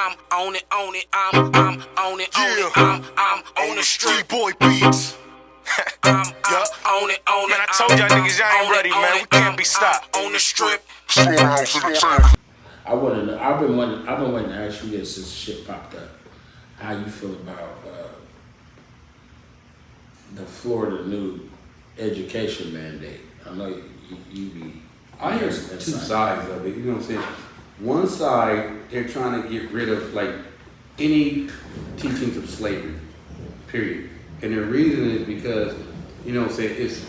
I'm on it, I'm on it, I'm on the street boy beats. I'm on it, man. I told y'all niggas y'all ain't ready, man. We can't be stopped. On the strip. I've been waiting to ask you this since shit popped up. How you feel about the Florida new education mandate? I know you be. I hear two sides of it. You know what I'm saying? One side, they're trying to get rid of like any teachings of slavery, period. And the reason is because, you know what I'm saying, it's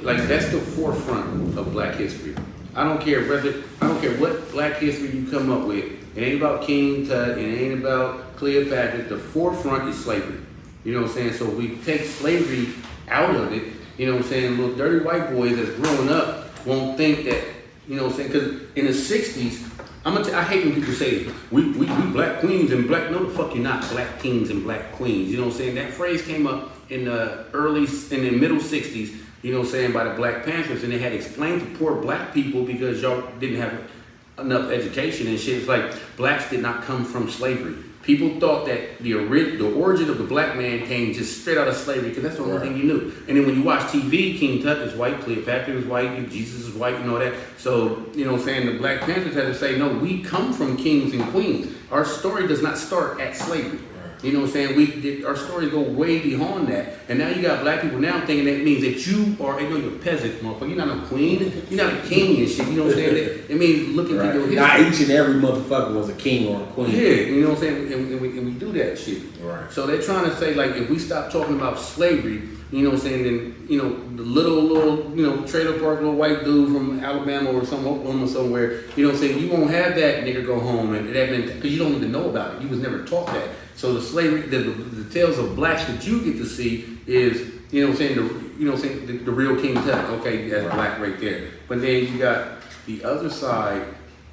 like that's the forefront of black history. I don't care what black history you come up with. It ain't about King Tut, it ain't about Cleopatra. The forefront is slavery. You know what I'm saying? So we take slavery out of it, you know what I'm saying? Little dirty white boys that's growing up won't think that, you know what I'm saying? Because in the 60s, I hate when people say, we black queens and black, no the fuck you're not, black kings and black queens. You know what I'm saying? That phrase came up in the middle 60s, you know what I'm saying, by the Black Panthers, and they had explained to poor black people because y'all didn't have enough education and shit. It's like, blacks did not come from slavery. People thought that the origin of the black man came just straight out of slavery because that's the only thing you knew. And then when you watch TV, King Tut is white, Cleopatra is white, Jesus is white, you know that. So, you know what I'm saying, the Black Panthers had to say, no, we come from kings and queens. Our story does not start at slavery. You know what I'm saying? Our stories go way beyond that. And now you got black people now thinking that means that you are, you're a peasant, motherfucker. You're not a queen. You're not a king and shit. You know what I'm saying? It means looking through your history. Not each and every motherfucker was a king or a queen. Yeah, you know what I'm saying? And we do that shit. Right. So they're trying to say, like, if we stop talking about slavery, you know what I'm saying, then, you know, the little, you know, trailer park little white dude from Alabama or some Oklahoma somewhere, you know what I'm saying, you won't have that nigga go home and that because you don't even know about it. You was never taught that. So the slavery, the tales of blacks that you get to see is, you know what I'm saying, the real King Tut. Okay, that's black right there. But then you got the other side,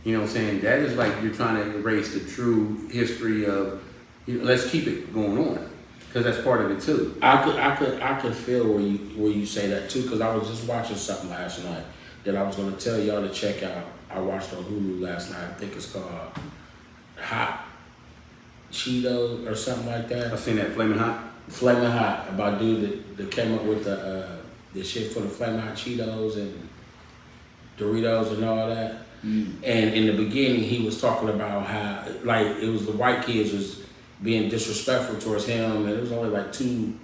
you know what I'm saying, that is like you're trying to erase the true history of, you know, let's keep it going on. Because that's part of it too. I could feel where you say that too, because I was just watching something last night that I was going to tell y'all to check out. I watched on Hulu last night. I think it's called Hot Cheetos or something like that. I seen that Flaming Hot. Flaming Hot, about dude that came up with the shit for the Flaming Hot Cheetos and Doritos and all that. And in the beginning, he was talking about how like it was the white kids was being disrespectful towards him, and it was only like 2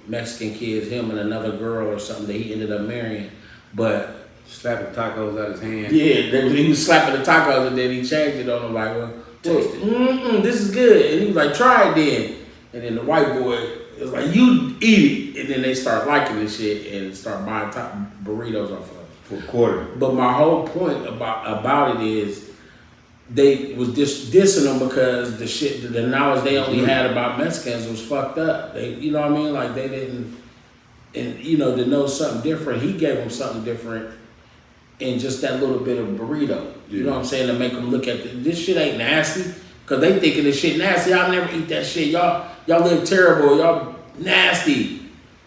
Mexican kids, him and another girl or something that he ended up marrying, but slapping tacos out his hand. Yeah, he was slapping the tacos and then he changed it on him like, well, this is good. And he was like, try it then. And then the white boy was like, you eat it. And then they start liking this shit and start buying burritos off of him. For a quarter. But my whole point about it is they was dissing them because the knowledge they only had about Mexicans was fucked up. They, you know what I mean? Like they didn't, and you know, to know something different, he gave them something different in just that little bit of burrito. You know what I'm saying? To make them look at this shit ain't nasty, because they thinking this shit nasty. I'll never eat that shit. Y'all live terrible. Y'all nasty.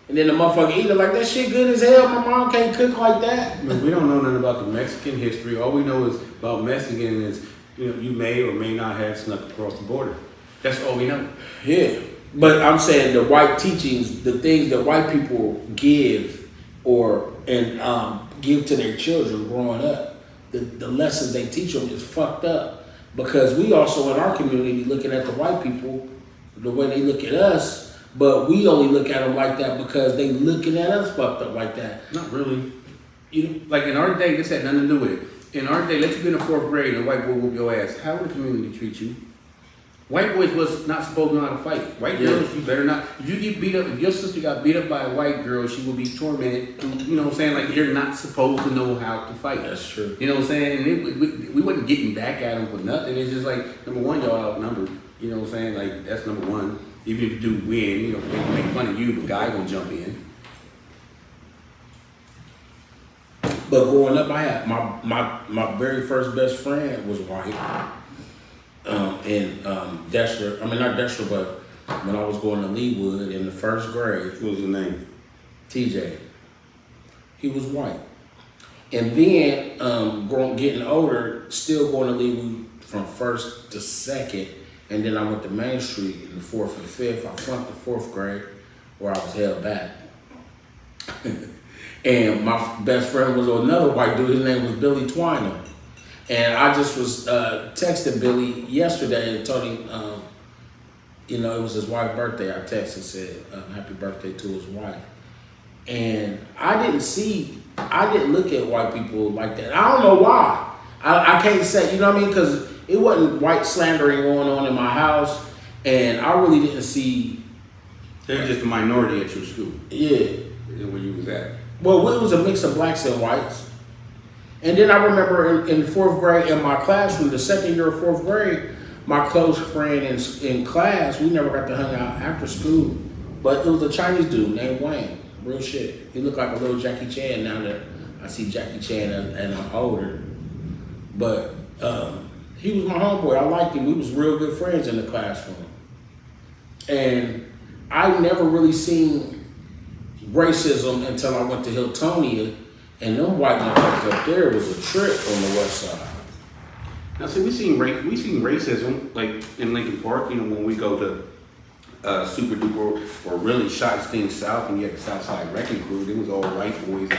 And then the motherfucker eat it like that shit good as hell. My mom can't cook like that. We don't know nothing about the Mexican history. All we know is about Mexican is, you know, you may or may not have snuck across the border. That's all we know. Yeah. But I'm saying the white teachings, the things that white people give give to their children growing up, the lessons they teach them is fucked up. Because we also in our community looking at the white people the way they look at us, but we only look at them like that because they looking at us fucked up like that. Not really. You know, like in our day, this had nothing to do with it. In our day, let you get in the 4th grade and a white boy whoop your ass. How would the community treat you? White boys was not supposed to know how to fight. White girls, you better not. If you get beat up, if your sister got beat up by a white girl, she will be tormented. You know what I'm saying? Like, you're not supposed to know how to fight. That's true. You know what I'm saying? And we wasn't getting back at them for nothing. It's just like, number one, y'all outnumbered. You know what I'm saying? Like, that's number one. Even if you do win, you know, they can make fun of you, but guy gonna jump in. But growing up, I had my very first best friend was white. Dexter, I mean not Dexter, but when I was going to Leewood in the 1st grade. What was his name? TJ. He was white. And then getting older, still going to Leewood from 1st to 2nd, And then I went to Main Street in the 4th and 5th. I flunked the 4th grade where I was held back. And my best friend was another white dude. His name was Billy Twiner. And I just was texting Billy yesterday and told him, it was his wife's birthday. I texted and said, happy birthday to his wife. And I didn't look at white people like that. I don't know why. I can't say, you know what I mean? Because it wasn't white slandering going on in my house. And I really didn't see. They were just a minority at your school. Yeah. Where you was at. Well, it was a mix of blacks and whites. And then I remember in 4th grade, in my classroom, the second year of 4th grade, my close friend in class, we never got to hang out after school. But it was a Chinese dude named Wayne. Real shit. He looked like a little Jackie Chan now that I see Jackie Chan and I'm older. But he was my homeboy. I liked him. We was real good friends in the classroom. And I never really seen racism until I went to Hiltonia, and them white motherfuckers up there was a trip on the west side. Now, see, we seen racism like in Lincoln Park. When we go to Super Duper or really shots things south, and you had the Southside Wrecking Crew. It was all white boys,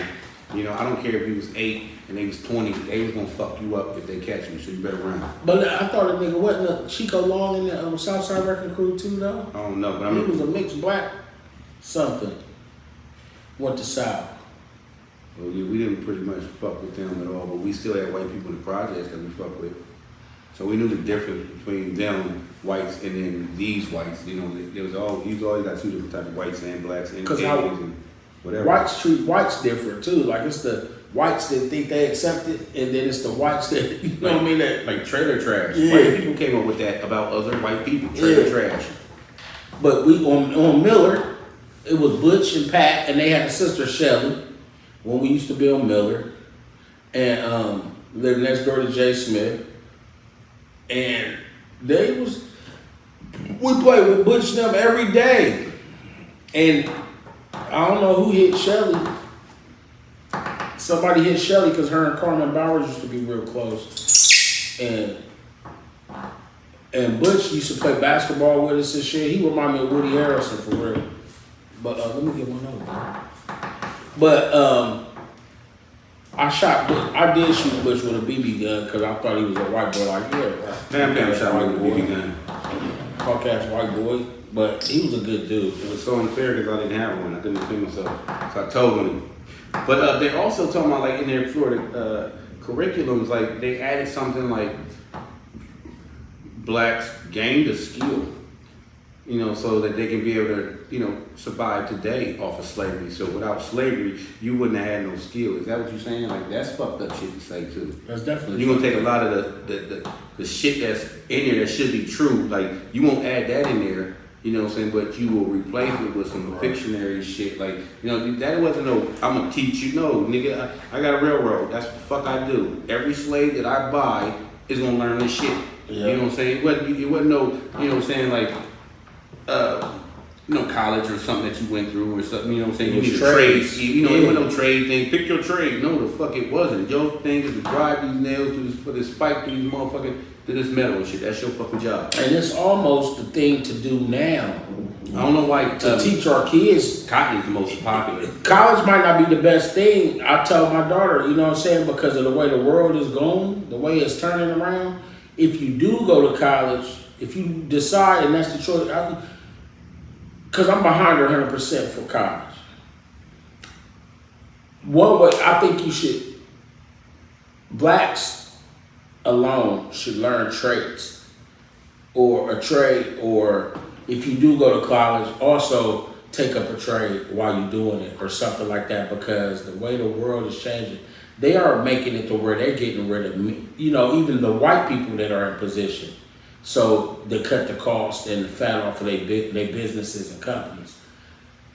and I don't care if he was 8 and they was 20. They was gonna fuck you up if they catch you, so you better run. But I thought a nigga wasn't a Chico Long in the Southside Wrecking Crew too, though. I don't know, but he was a mixed black something. Went to South. Well, yeah, we didn't pretty much fuck with them at all, but we still had white people in the projects that we fuck with. So we knew the difference between them whites and then these whites. There was you always got two different types of whites and blacks and Asians and whatever. Whites treat whites different too. Like it's the whites that think they accept it, and then it's the whites that what I mean, that like trailer trash. Yeah. White people came up with that about other white people. Trailer trash. But we on Miller. It was Butch and Pat, and they had a sister Shelly when we used to be on Miller, and lived next door to Jay Smith. And we played with Butch and them every day. And I don't know who hit Shelly. Somebody hit Shelly because her and Carmen Bowers used to be real close. And Butch used to play basketball with us and shit. He reminded me of Woody Harrelson for real. But let me get one over. But I did shoot Butch with a BB gun because I thought he was a white boy. Like, yeah, Damn, shot with a BB gun. Caucasian white boy, but he was a good dude. It was so unfair because I didn't have one. I couldn't defend myself, so I told him. But they're also talking about like in their Florida curriculums, like they added something like blacks gained a skill. So that they can be able to, survive today off of slavery. So without slavery, you wouldn't have had no skill. Is that what you're saying? Like, that's fucked up shit to say, too. That's definitely You're going to take a lot of the shit that's in there that should be true. Like, you won't add that in there, but you will replace it with some fictionary shit. Like, that wasn't no, I'm going to teach you. No, nigga, I got a railroad. That's what the fuck I do. Every slave that I buy is going to learn this shit. Yeah. You know what I'm saying? It wasn't no, like, college or something that you went through or something, you know what I'm saying? You need a trade. It wasn't no trade thing. Pick your trade. No, the fuck it wasn't. Your thing is to drive these nails for this spike to these motherfucking, to this metal and shit. That's your fucking job. And it's almost the thing to do now. I don't know why. To teach our kids. Cotton is the most popular. College might not be the best thing. I tell my daughter, you know what I'm saying? Because of the way the world is going, the way it's turning around. If you do go to college, if you decide and that's the choice, because I'm behind her 100% for college. One way, I think you should, blacks alone should learn trades or a trade, or if you do go to college, also take up a trade while you're doing it or something like that, because the way the world is changing, they are making it to where they're getting rid of, even the white people that are in position. So they cut the cost and the fat off of their businesses and companies.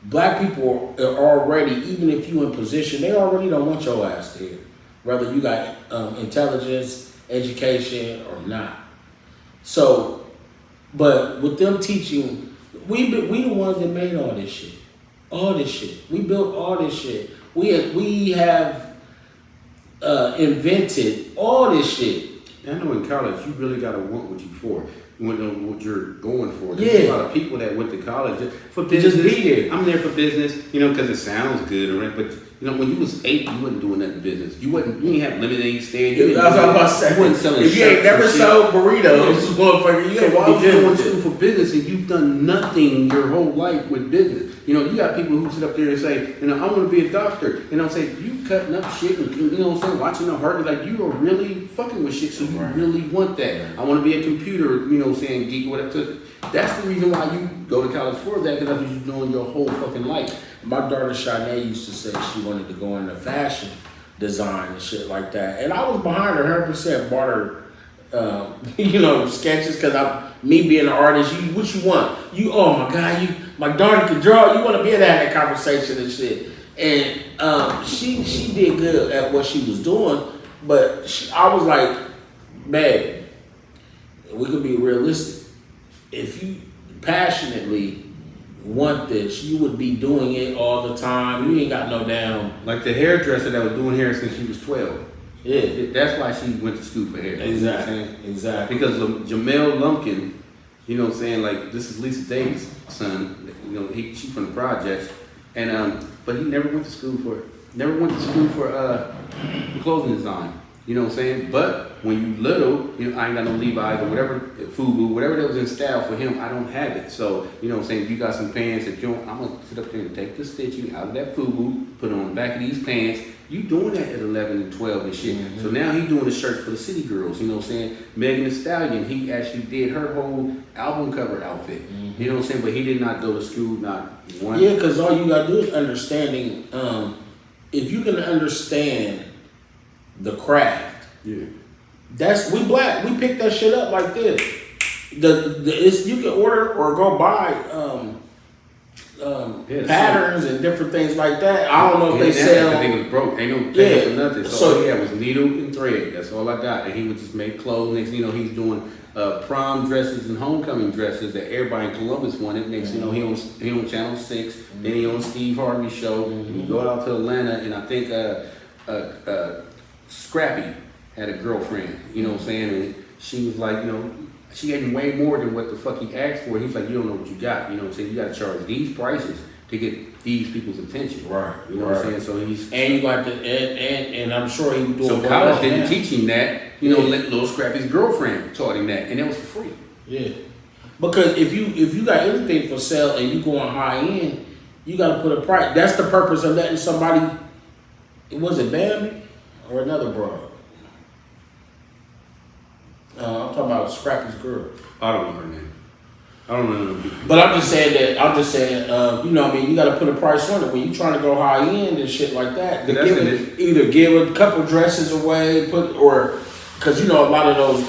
Black people are already, even if you in position, they already don't want your ass there. Whether you got intelligence, education, or not. So, but with them teaching, we the ones that made all this shit. All this shit. We built all this shit. We have invented all this shit. I know in college you really gotta want what you're for. You want to know what you're going for. There's a lot of people that went to college for business. Just be there. I'm there for business, because it sounds good, right? But when you was 8, you wasn't doing nothing business. You ain't have lemonade stand. That's what I'm about to say. You wasn't selling if you ain't never sold burritos, motherfucker, you ain't why be would you good go with to school it. for business and you've done nothing your whole life with business? You got people who sit up there and say, I want to be a doctor. Say, you cutting up shit and, watching the heart. Like, you are really fucking with shit, so you really want that. I want to be a computer, geek, whatever. So that's the reason why you go to college for that, because that's what you're doing your whole fucking life. My daughter Shanae used to say she wanted to go into fashion design and shit like that. And I was behind her 100%, bought her, sketches, because me being an artist, what you want? Oh my God, my daughter can draw. You want to be able to have that conversation and shit. And she did good at what she was doing, but I was like, babe, we could be realistic. If you passionately want this, you would be doing it all the time. You ain't got no damn. Like the hairdresser that was doing hair since she was 12. Yeah. That's why she went to school for hair. Exactly. Because Jamel Lumpkin, like this is Lisa Davis' son. She from the projects, and but he never went to school for clothing design. But when you little, I ain't got no Levi's or whatever, FUBU, whatever that was in style for him, I don't have it. So, if you got some pants that you don't, I'm going to sit up there and take the stitching out of that FUBU, put it on the back of these pants. You doing that at 11 and 12 and shit. Mm-hmm. So now he doing the shirts for the city girls, Megan Thee Stallion, he actually did her whole album cover outfit. Mm-hmm. But he did not go to school, not one. Yeah, because all you got to do is understanding, if you can understand the craft. Yeah. We black. We pick that shit up like this. You can order or go buy patterns and different things like that. I don't know if they sell. I think it was broke. Ain't no pay for nothing. So all he had was needle and thread. That's all I got. And he would just make clothes. Next, he's doing prom dresses and homecoming dresses that everybody in Columbus wanted. Next, he on Channel 6. Then he on Steve Harvey's show. He go out to Atlanta, and I think Scrappy had a girlfriend, and she was like, she getting way more than what the fuck he asked for. He's like, you don't know what you got, you got to charge these prices to get these people's attention. Right. You know what I'm saying? So and you got to, and I'm sure he was doing. So college didn't teach him that, let little Scrappy's girlfriend taught him that, and it was for free. Yeah. Because if you got anything for sale and you going high end, you got to put a price. That's the purpose of letting somebody. Was it Bambi? Or another broad. I'm talking about Scrappy's girl. I don't know her name. I don't know. But I'm just saying, you got to put a price on it when you trying to go high end and shit like that. Either give a couple dresses away, because a lot of those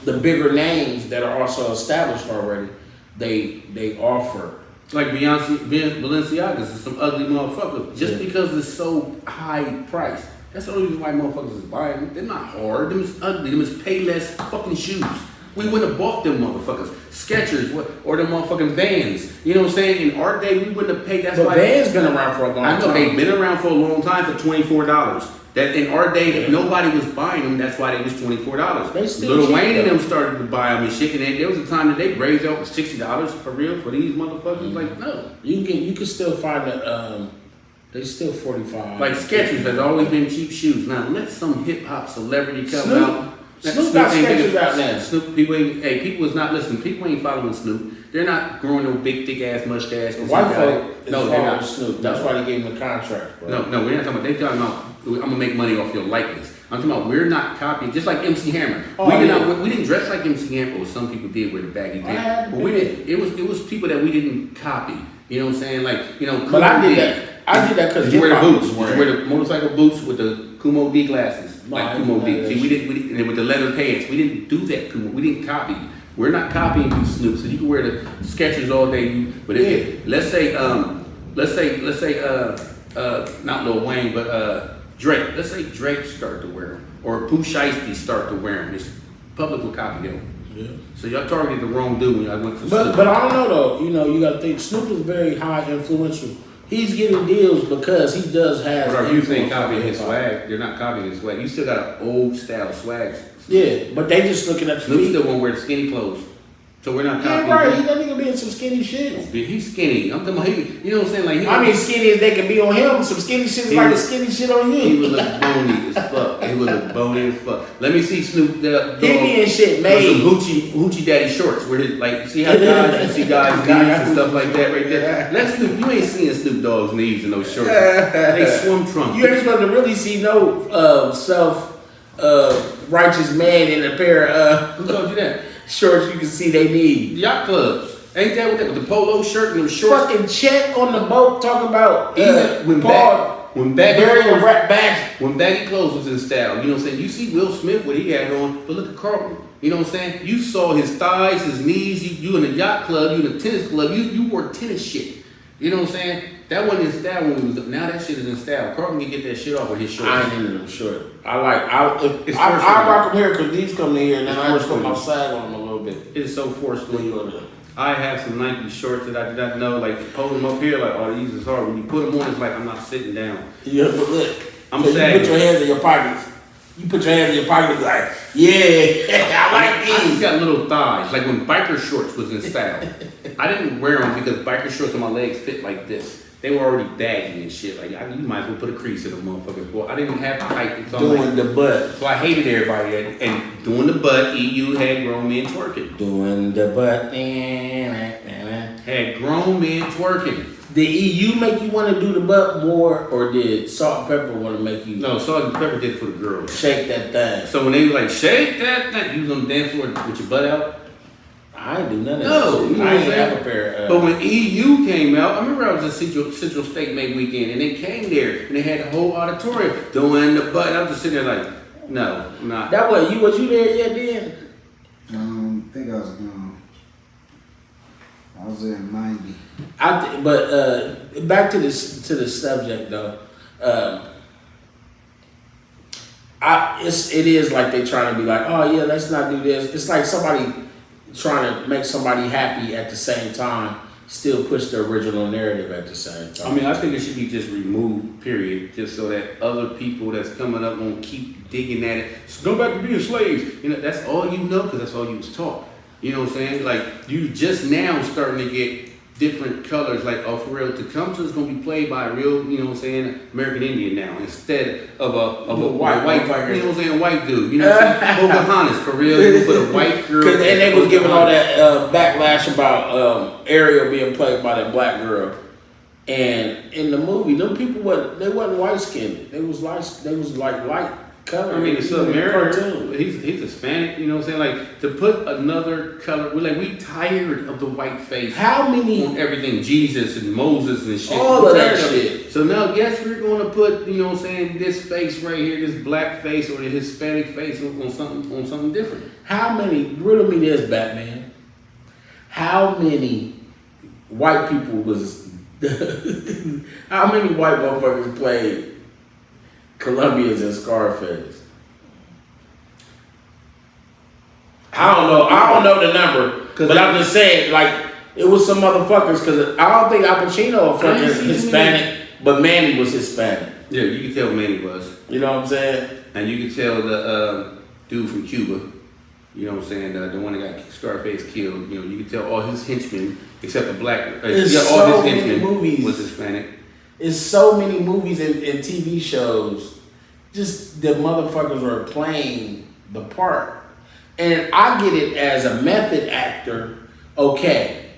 the bigger names that are also established already, they offer. Like Balenciagas is some ugly motherfuckers. Just because it's so high priced. That's the only reason why motherfuckers is buying them. They're not hard. Them is ugly. Them is pay less fucking shoes. We wouldn't have bought them motherfuckers. Skechers or them motherfucking Vans. You know what I'm saying? In our day, we wouldn't have paid. That's why Vans been around for a long time. I know they've been around for a long time for $24. That in our day, if nobody was buying them, that's why they was $24. Lil Wayne and them started to buy them and shit. And there was a time that they raised up $60 for real for these motherfuckers. Like, no. You can still find that. They still 45. Like Skechers has always been cheap shoes. Now let some hip hop celebrity come out. Snoop got Skechers out now. Snoop, people is not listening. People ain't following Snoop. They're not growing no big thick ass mustache. White folk is following Snoop. That's why they gave him a contract, bro. No, we're not talking about. They talking about I'm gonna make money off your likeness. I'm talking about we're not copying, just like MC Hammer. We didn't dress like MC Hammer, or some people did with the baggy pants. But we didn't. It was people that we didn't copy. You know what I'm saying? Like, But I did that. I did that because you wear the boots. You wear the motorcycle boots with the Kumo D glasses, like Kumo D. See, we didn't, and with the leather pants. We didn't do that. Kumo. We didn't copy. We're not copying you, Snoop. So you can wear the Skechers all day. But let's say, not Lil Wayne, but Drake. Let's say Drake started to wear them, or Pooh Shiesty started to wear them. This public will copy them. Yeah. So y'all targeted the wrong dude when y'all went for Snoop. But I don't know though. You got to think Snoop is very high influential. He's getting deals because he does have. But are you saying copying his swag? They're not copying his swag. You still got an old style swag Yeah, but they just looking at the Snoop feet. still won't wear skinny clothes. So we're not Yeah, talking. right. That nigga be in some skinny shit. He's skinny. I'm talking about you know what I'm saying? Like I mean, skinny as they can be on him. Some skinny shit is like the skinny shit on you. He would look bony as fuck. He would look bony as fuck. Let me see Snoop Dogg. He be in shit made. With some hoochie daddy shorts. Where his, like, see how guys, you see guys' knees and stuff like that right there. Let Snoop. You ain't seeing Snoop Dogg's knees in those shorts. They swim trunks. You ain't supposed to really see no righteous man in a pair of Who told you that? shorts. You can see they need. Yacht clubs. Ain't that with the polo shirt and the shorts? Fucking Chet on the boat talking about Even when baggy clothes was in style, you know what I'm saying? You see Will Smith, what he had on, but look at Carlton. You know what I'm saying? You saw his thighs, his knees, you in a yacht club, you in a tennis club, you wore tennis shit. You know what I'm saying? That wasn't in style when we was, now that shit is in style. Carlton can get that shit off with his shorts. I ain't into them short. I rock them here because these come in here and then I just put my sag on them a little bit. It's so forceful. I have some Nike shorts that I did not know, like hold them up here, like, oh, these is hard. When you put them on, it's like I'm not sitting down. Yeah, but look, I'm so sad. you put your hands in your pockets. You put your hands in your pockets like, yeah, I like I these. just got little thighs, like when biker shorts was in style. I didn't wear them because biker shorts on my legs fit like this. They were already baggy and shit. Like, you might as well put a crease in them motherfuckers. Boy, I didn't have the height. So Doing the butt. So I hated everybody. And doing the butt, EU had grown men twerking. Doing the butt. Had grown men twerking. Did EU make you want to do the butt more, or did Salt and Pepper want to make you? No, Salt and Pepper did it for the girls. Shake that thing. So when they were like, shake that thing, you was on the dance floor with your butt out? I ain't do none of No, that. you know I what I'm ain't saying? have a pair. But when EU came out, I remember I was at Central State Make Weekend, and they came there, and they had the whole auditorium doing the butt. I was just sitting there like, no, I'm not. That was you there yet then? I think I was I was there in 90. But back to the subject though. It is like they trying to be like, oh yeah, let's not do this. It's like somebody trying to make somebody happy at the same time, still push the original narrative at the same time. I mean, I think it should be just removed, period, just so that other people that's coming up won't keep digging at it. So go back to being slaves. You know, that's all you know because that's all you was taught. You know what I'm saying? Like, you just now starting to get different colors, like, oh, for real, Tecumseh is going to be played by a real, you know what I'm saying, American Indian now, instead of a white, you know what I'm saying, white dude. You know what I'm saying? Pocahontas, for real, you put a white girl. And they was giving all that backlash about Ariel being played by that black girl. And in the movie, them people wasn't white skinned. They was like light color. I mean, it's American. He's Hispanic, you know what I'm saying? Like, to put another color, we tired of the white face. How many? On everything, Jesus and Moses and shit. All of that shit. So now, yes, we're going to put, you know what I'm saying, this face right here, this black face or the Hispanic face on something different. How many? Riddle me this, Batman. How many white people was? How many white motherfuckers played Colombians and Scarface? I don't know the number, but I'm just saying, like, it was some motherfuckers, because I don't think Al Pacino was Hispanic, but Manny was Hispanic. Yeah, you can tell Manny was. You know what I'm saying? And you can tell the dude from Cuba, you know what I'm saying, the one that got Scarface killed, you know, you can tell all his henchmen, except the black, all his henchmen movies. Was Hispanic. It's so many movies and TV shows, just the motherfuckers are playing the part. And I get it as a method actor, okay.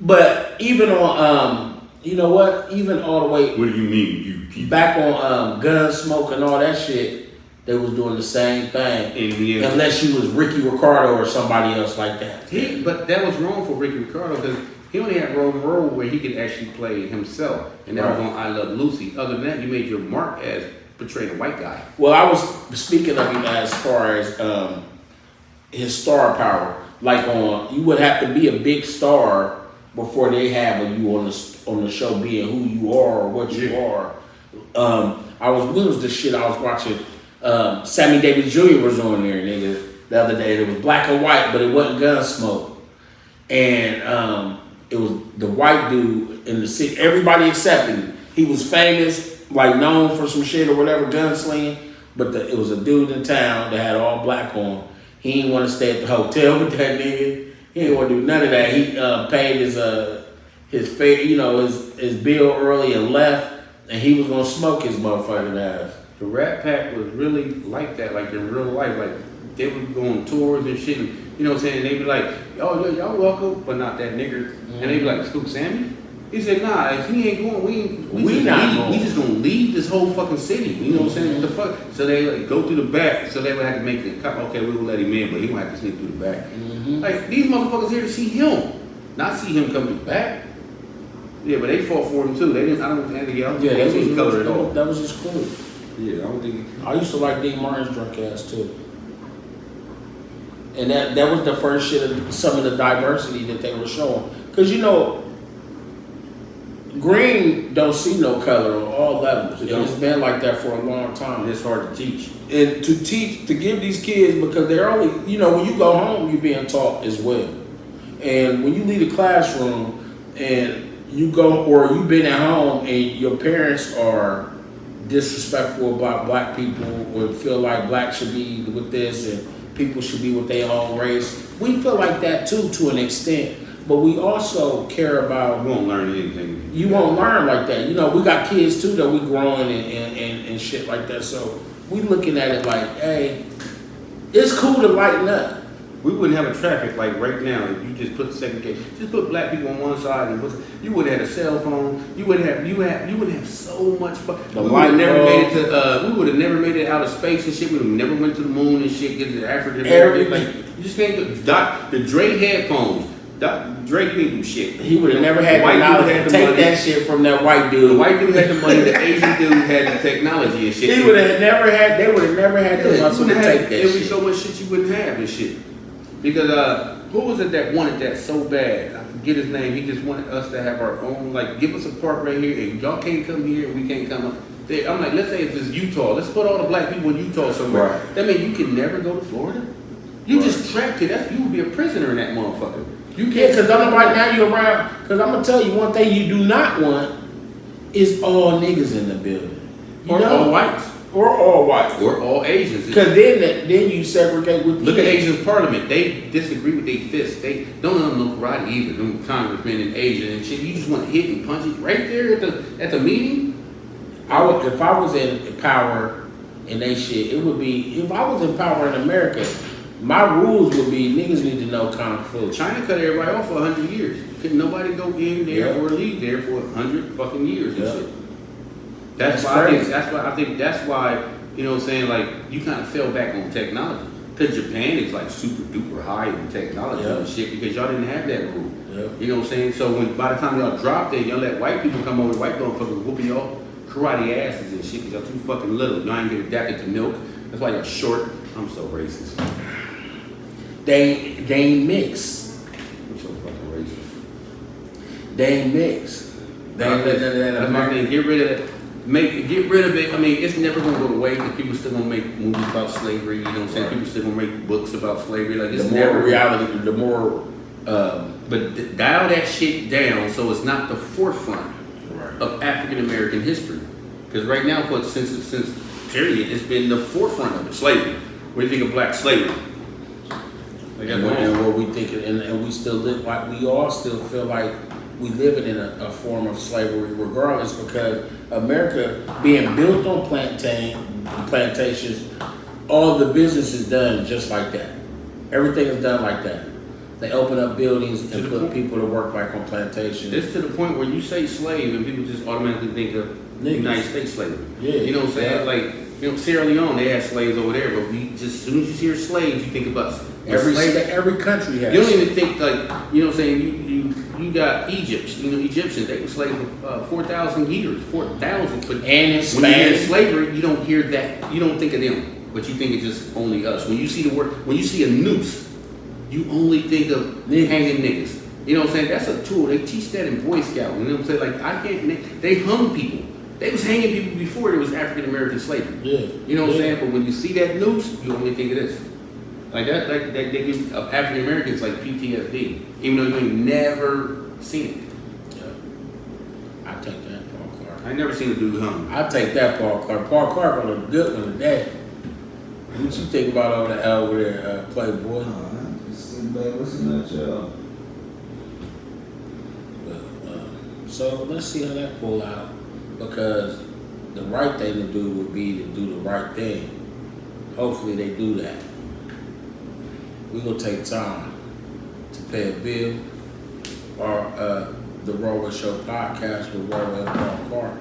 But even on, you know what? Even all the way. What do you mean? You back on Gunsmoke and all that shit, they was doing the same thing. Unless you was Ricky Ricardo or somebody else like that. But that was wrong for Ricky Ricardo because he only had one role where he could actually play himself. And that was on I Love Lucy. Other than that, you made your mark as portraying a white guy. Well, I was speaking of him as far as his star power. Like you would have to be a big star before they have you on the show being who you are or what you are. What was the shit I was watching? Sammy Davis Jr. was on there, nigga, the other day. It was black and white, but it wasn't Gunsmoke. And it was the white dude in the city. Everybody accepted him. He was famous, like known for some shit or whatever, gunslinging. But it was a dude in town that had all black on. He didn't want to stay at the hotel with that nigga. He didn't want to do none of that. He paid his bill early and left, and he was gonna smoke his motherfucking ass. The Rat Pack was really like that, like in real life. Like they would go on tours and shit. And, you know what I'm saying? They'd be like, "Oh, yeah, y'all welcome," but not that nigger. And they'd be like, "Scoop Sammy." He said, "Nah, if he ain't going, we just gonna leave this whole fucking city." You know what I'm saying? What the fuck? So they like go through the back. So they would have to make the cut. Okay, we will let him in, but he gonna have to sneak through the back. Like these motherfuckers here to see him, not see him come through the back. Yeah, but they fought for him too. They didn't. I don't think they didn't color at all. That was just cool. Yeah, I don't think. I used to like Dean Martin's drunk ass too. And that was the first shit of some of the diversity that they were showing. Cause you know, green don't see no color on all levels. It's been like that for a long time. It's hard to teach. And to give these kids, because they're only, you know, when you go home, you're being taught as well. And when you leave the classroom and you go, or you've been at home and your parents are disrespectful about black people, or feel like black should be with this and people should be with their own race. We feel like that too, to an extent. But we also care about. You won't learn anything. You won't learn like that. You know, we got kids too that we growing and shit like that. So we looking at it like, hey, it's cool to lighten up. We wouldn't have a traffic like right now if you just put segregation. Just put black people on one side and you would have a cell phone. You would have so much fun. We would have never made it out of space and shit. We would have never went to the moon and shit. Get to Africa. Like you just can't do. The Dre headphones. Dre didn't do shit. He would have never had the knowledge to take that shit from that white dude. The white dude had the money. The Asian dude had the technology and shit. They would have never had the muscle to take that shit. There'd be so much shit you wouldn't have and shit. Because who was it that wanted that so bad? I forget his name. He just wanted us to have our own, like, give us a park right here, and y'all can't come here, and we can't come up. I'm like, let's say if it's Utah, let's put all the black people in Utah somewhere. Right. That means you can never go to Florida. You just trapped here. You would be a prisoner in that motherfucker. You can't. Because right now you're around. Because I'm gonna tell you one thing you do not want is all niggas in the building, Or all whites. Or all whites. Or all Asians. Because then you segregate with. Look at Asians Parliament. They disagree with their fists. They don't know no karate either. Them congressmen in Asia and shit. You just want to hit and punch it right there at the meeting. If I was in power and they shit, it would be. If I was in power in America, my rules would be niggas need to know kung fu. China cut everybody off for 100 years. Couldn't nobody go in there or leave there for 100 fucking years and shit. That's why you know what I'm saying, like you kind of fell back on technology. Because Japan is like super duper high in technology and shit because y'all didn't have that rule. You know what I'm saying? So by the time y'all dropped it, y'all let white people come over, white motherfuckers whooping y'all karate asses and shit because y'all too fucking little. Y'all ain't get adapted to milk. That's why y'all short. I'm so racist. They ain't mixed. I'm so fucking racist. They ain't mixed. That's my thing. Get rid of it. Get rid of it. I mean, it's never gonna go away because people still gonna make movies about slavery. You know what I'm saying? People still gonna make books about slavery. Like it's never reality. The more, but dial that shit down so it's not the forefront of African American history. Because right now, since period, it's been the forefront of it. Slavery. What do you think of black slavery? and what we think, and we still live like we all still feel like we living in a form of slavery, regardless, because America being built on plantations, all the business is done just like that. Everything is done like that. They open up buildings and put people to work like on plantations. It's to the point where you say slave and people just automatically think of United States slavery. Yeah, you know what I'm saying? Yeah. Like, you know, Sierra Leone, they had slaves over there, but we just, as soon as you hear slaves, you think of us. Every country has. You don't even think like, you know what I'm saying? You got Egyptians, they were slaves for 4,000 years, 4,000. But and in when you hear slavery, you don't hear that. You don't think of them, but you think it's just only us. When you see when you see a noose, you only think of hanging niggas. You know what I'm saying? That's a tool. They teach that in Boy Scout. You know what I'm saying? Like they hung people. They was hanging people before there was African American slavery. Yeah. You know what I'm saying? But when you see that noose, you only think of this. Like that, they give African Americans like PTSD, even though you ain't never seen it. Yeah. I take that, Paul Clark. I ain't never seen a dude hung. I take that, Paul Clark. Paul Clark on a good one today. What you think about over there, Playboy? Just sitting back listening to y'all. So let's see how that pull out, because the right thing to do would be to do the right thing. Hopefully they do that. We're gonna take time to pay a bill. The Railway Show podcast with Railway Park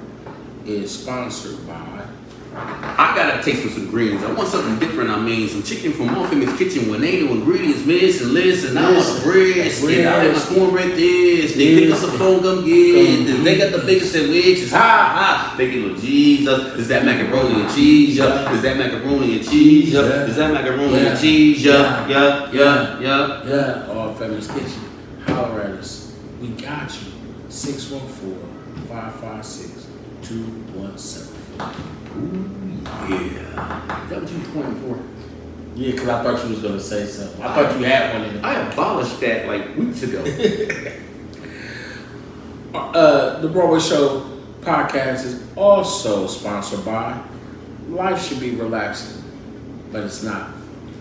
is sponsored by. I gotta taste with some greens. I want something different. I mean, some chicken from Morpheus Kitchen when ain't no ingredients missing. Listen, I want a brisket. I let my cornbread this. They pick us a phone gum get. They got the biggest sandwiches. Ha. They get little Jesus. Is that macaroni and cheese? Yeah. Is that macaroni and cheese? Yeah. Is that macaroni and cheese? Yeah. All Famous Kitchen. Holler at us. We got you. 614-556-2174. Yeah. Is that what you was pointing for? Yeah, because I thought you was going to say something. I thought you had one in it. I abolished that like weeks ago. The Broadway Show podcast is also sponsored by Life Should Be Relaxing, but it's not.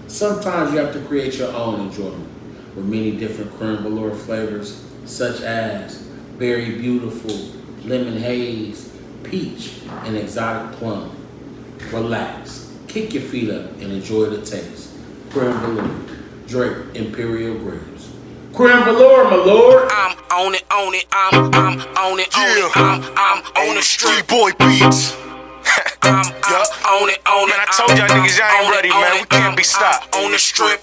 Sometimes you have to create your own enjoyment with many different creme velour flavors, such as Berry Beautiful, Lemon Haze, Peach, and Exotic Plum. Relax, kick your feet up, and enjoy the taste. Creme velour, Drake Imperial Grapes. Creme velour, my lord. I'm on it, I'm on it, I'm on the street boy beats. I'm on it, man. I told y'all niggas y'all ain't ready, man. We can't be stopped on the strip.